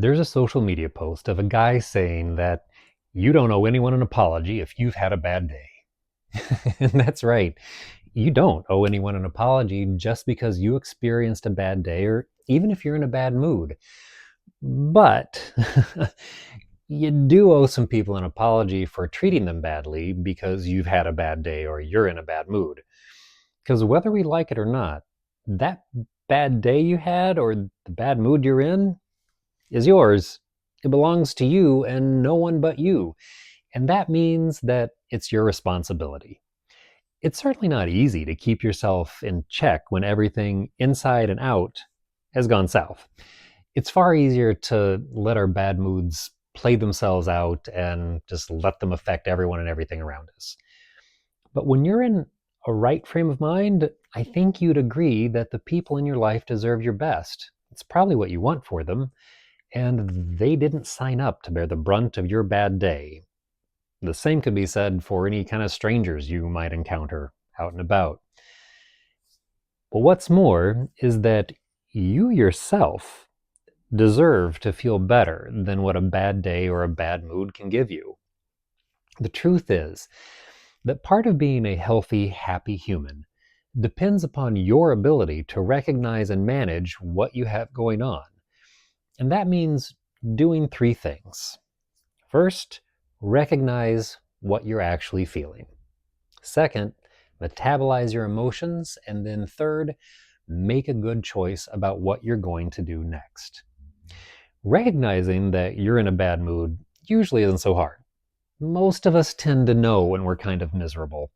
There's a social media post of a guy saying that you don't owe anyone an apology if you've had a bad day. And that's right. You don't owe anyone an apology just because you experienced a bad day or even if you're in a bad mood. But you do owe some people an apology for treating them badly because you've had a bad day or you're in a bad mood. Because whether we like it or not, that bad day you had or the bad mood you're in is yours. It belongs to you and no one but you. And that means that it's your responsibility. It's certainly not easy to keep yourself in check when everything inside and out has gone south. It's far easier to let our bad moods play themselves out and just let them affect everyone and everything around us. But when you're in a right frame of mind, I think you'd agree that the people in your life deserve your best. It's probably what you want for them, and they didn't sign up to bear the brunt of your bad day. The same could be said for any kind of strangers you might encounter out and about. But what's more is that you yourself deserve to feel better than what a bad day or a bad mood can give you. The truth is that part of being a healthy, happy human depends upon your ability to recognize and manage what you have going on. And that means doing three things. First, recognize what you're actually feeling. Second, metabolize your emotions. And then third, make a good choice about what you're going to do next. Recognizing that you're in a bad mood usually isn't so hard. Most of us tend to know when we're kind of miserable.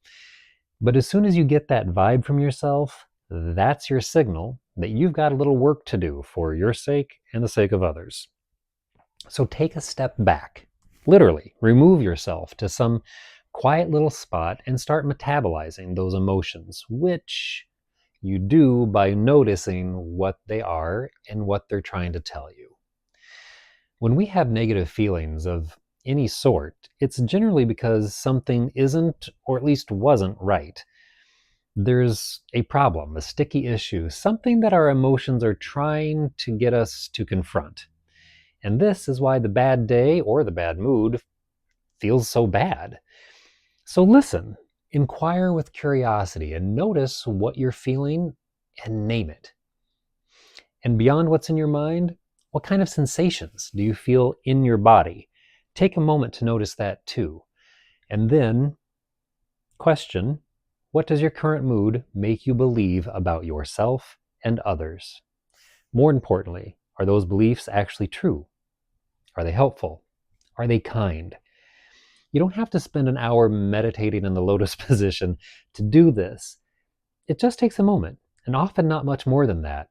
But as soon as you get that vibe from yourself, that's your signal that you've got a little work to do for your sake and the sake of others. So take a step back. Literally, remove yourself to some quiet little spot and start metabolizing those emotions, which you do by noticing what they are and what they're trying to tell you. When we have negative feelings of any sort, it's generally because something isn't, or at least wasn't, right. There's a problem, a sticky issue, something that our emotions are trying to get us to confront. And this is why the bad day or the bad mood feels so bad. So listen, inquire with curiosity and notice what you're feeling and name it. And beyond what's in your mind, what kind of sensations do you feel in your body? Take a moment to notice that too. And then question, what does your current mood make you believe about yourself and others? More importantly, are those beliefs actually true? Are they helpful? Are they kind? You don't have to spend an hour meditating in the lotus position to do this. It just takes a moment, and often not much more than that.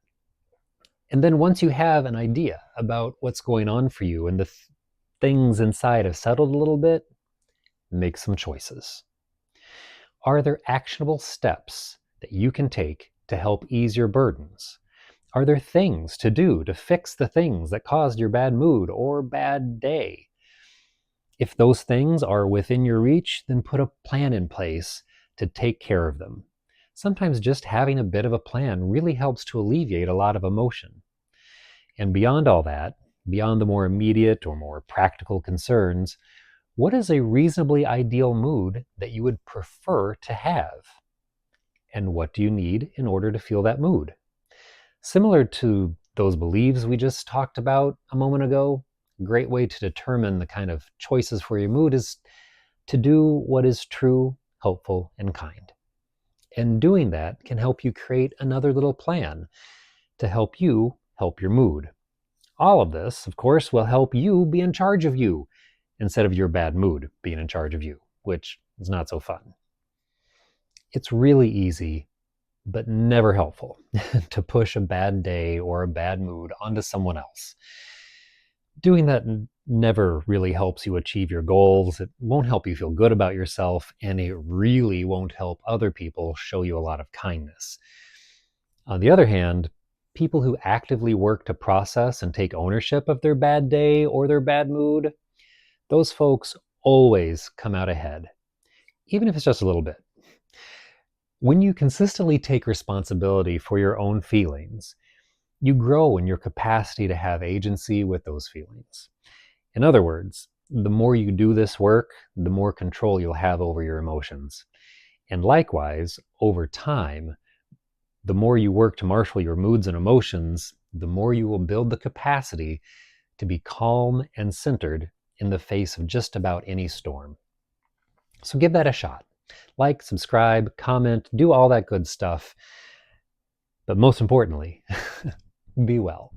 And then once you have an idea about what's going on for you and the things inside have settled a little bit, make some choices. Are there actionable steps that you can take to help ease your burdens? Are there things to do to fix the things that caused your bad mood or bad day? If those things are within your reach, then put a plan in place to take care of them. Sometimes just having a bit of a plan really helps to alleviate a lot of emotion. And beyond all that, beyond the more immediate or more practical concerns, what is a reasonably ideal mood that you would prefer to have? And what do you need in order to feel that mood? Similar to those beliefs we just talked about a moment ago, a great way to determine the kind of choices for your mood is to do what is true, helpful, and kind. And doing that can help you create another little plan to help you help your mood. All of this, of course, will help you be in charge of you instead of your bad mood being in charge of you, which is not so fun. It's really easy, but never helpful, to push a bad day or a bad mood onto someone else. Doing that never really helps you achieve your goals. It won't help you feel good about yourself, and it really won't help other people show you a lot of kindness. On the other hand, people who actively work to process and take ownership of their bad day or their bad mood, those folks always come out ahead, even if it's just a little bit. When you consistently take responsibility for your own feelings, you grow in your capacity to have agency with those feelings. In other words, the more you do this work, the more control you'll have over your emotions. And likewise, over time, the more you work to marshal your moods and emotions, the more you will build the capacity to be calm and centered in the face of just about any storm. So give that a shot. Like, subscribe, comment, do all that good stuff. But most importantly, be well.